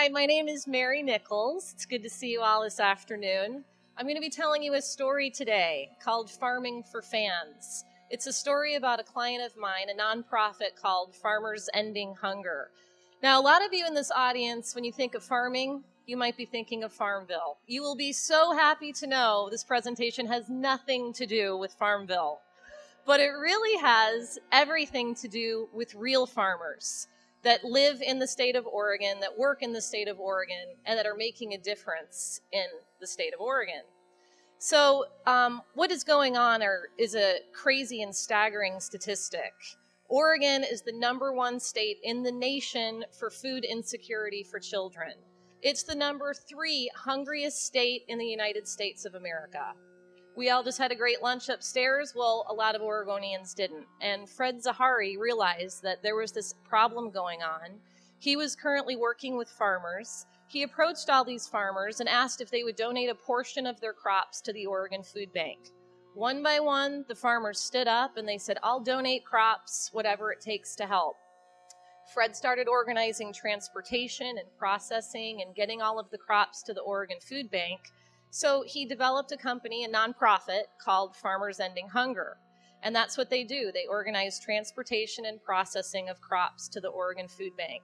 Hi, my name is Mary Nichols. It's good to see you all this afternoon. I'm going to be telling you a story today called Farming for Fans. It's a story about a client of mine, a nonprofit called Farmers Ending Hunger. Now, a lot of you in this audience, when you think of farming, you might be thinking of Farmville. You will be so happy to know this presentation has nothing to do with Farmville, but it really has everything to do with real farmers that live in the state of Oregon, that work in the state of Oregon, and that are making a difference in the state of Oregon. So what is going on is a crazy and staggering statistic. Oregon is the #1 state in the nation for food insecurity for children. It's the #3 hungriest state in the United States of America. We all just had a great lunch upstairs. Well, a lot of Oregonians didn't. And Fred Zahari realized that there was this problem going on. He was currently working with farmers. He approached all these farmers and asked if they would donate a portion of their crops to the Oregon Food Bank. One by one, the farmers stood up and they said, "I'll donate crops, whatever it takes to help." Fred started organizing transportation and processing and getting all of the crops to the Oregon Food Bank. So he developed a company, a nonprofit, called Farmers Ending Hunger. And that's what they do. They organize transportation and processing of crops to the Oregon Food Bank.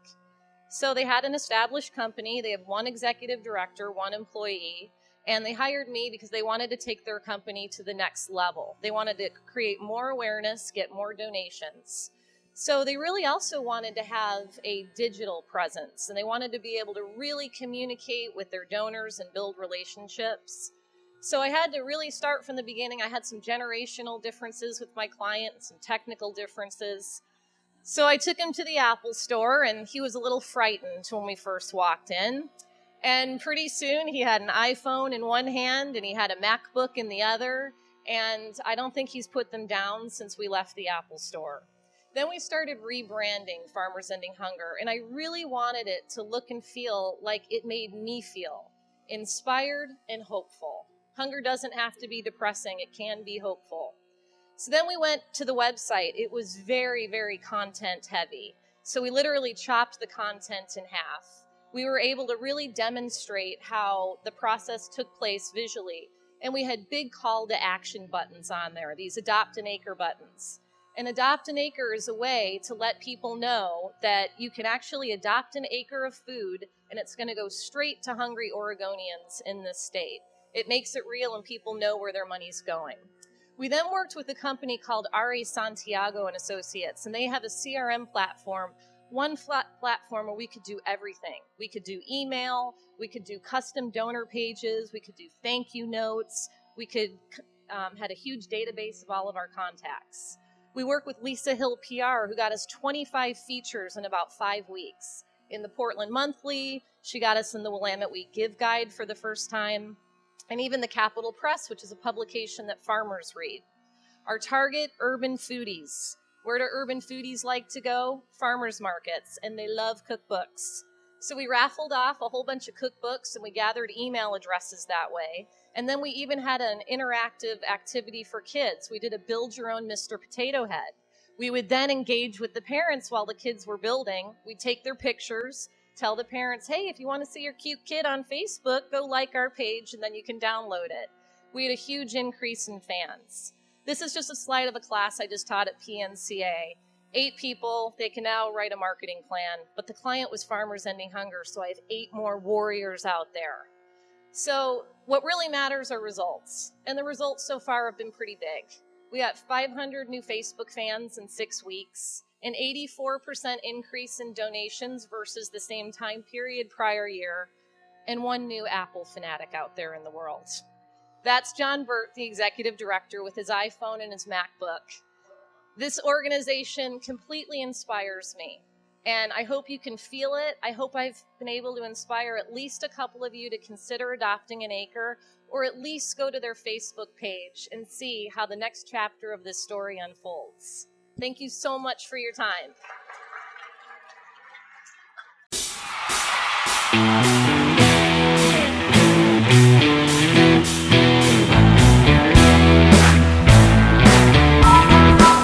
So they had an established company. They have one executive director, one employee, and they hired me because they wanted to take their company to the next level. They wanted to create more awareness, get more donations. So they really also wanted to have a digital presence, and they wanted to be able to really communicate with their donors and build relationships. So I had to really start from the beginning. I had some generational differences with my client and some technical differences. So I took him to the Apple store, and he was a little frightened when we first walked in. And pretty soon he had an iPhone in one hand and he had a MacBook in the other, and I don't think he's put them down since we left the Apple store. Then we started rebranding Farmers Ending Hunger, and I really wanted it to look and feel like it made me feel inspired and hopeful. Hunger doesn't have to be depressing. It can be hopeful. So then we went to the website. It was very, very content heavy. So we literally chopped the content in half. We were able to really demonstrate how the process took place visually, and we had big call to action buttons on there, these Adopt an Acre buttons. And Adopt an Acre is a way to let people know that you can actually adopt an acre of food and it's going to go straight to hungry Oregonians in this state. It makes it real and people know where their money's going. We then worked with a company called R.A. Santiago and Associates, and they have a CRM platform, one flat platform where we could do everything. We could do email, we could do custom donor pages, we could do thank you notes, we could had a huge database of all of our contacts. We work with Lisa Hill PR, who got us 25 features in about 5 weeks. In the Portland Monthly, she got us in the Willamette Week Give Guide for the first time, and even the Capital Press, which is a publication that farmers read. Our target, urban foodies. Where do urban foodies like to go? Farmers markets, and they love cookbooks. So we raffled off a whole bunch of cookbooks, and we gathered email addresses that way. And then we even had an interactive activity for kids. We did a build your own Mr. Potato Head. We would then engage with the parents while the kids were building. We'd take their pictures, tell the parents, hey, if you want to see your cute kid on Facebook, go like our page and then you can download it. We had a huge increase in fans. This is just a slide of a class I just taught at PNCA. 8 people, they can now write a marketing plan, but the client was Farmers Ending Hunger, so I have 8 more warriors out there. So what really matters are results, and the results so far have been pretty big. We got 500 new Facebook fans in 6 weeks, an 84% increase in donations versus the same time period prior year, and 1 new Apple fanatic out there in the world. That's John Burt, the executive director, with his iPhone and his MacBook. This organization completely inspires me, and I hope you can feel it. I hope I've been able to inspire at least a couple of you to consider adopting an acre, or at least go to their Facebook page and see how the next chapter of this story unfolds. Thank you so much for your time.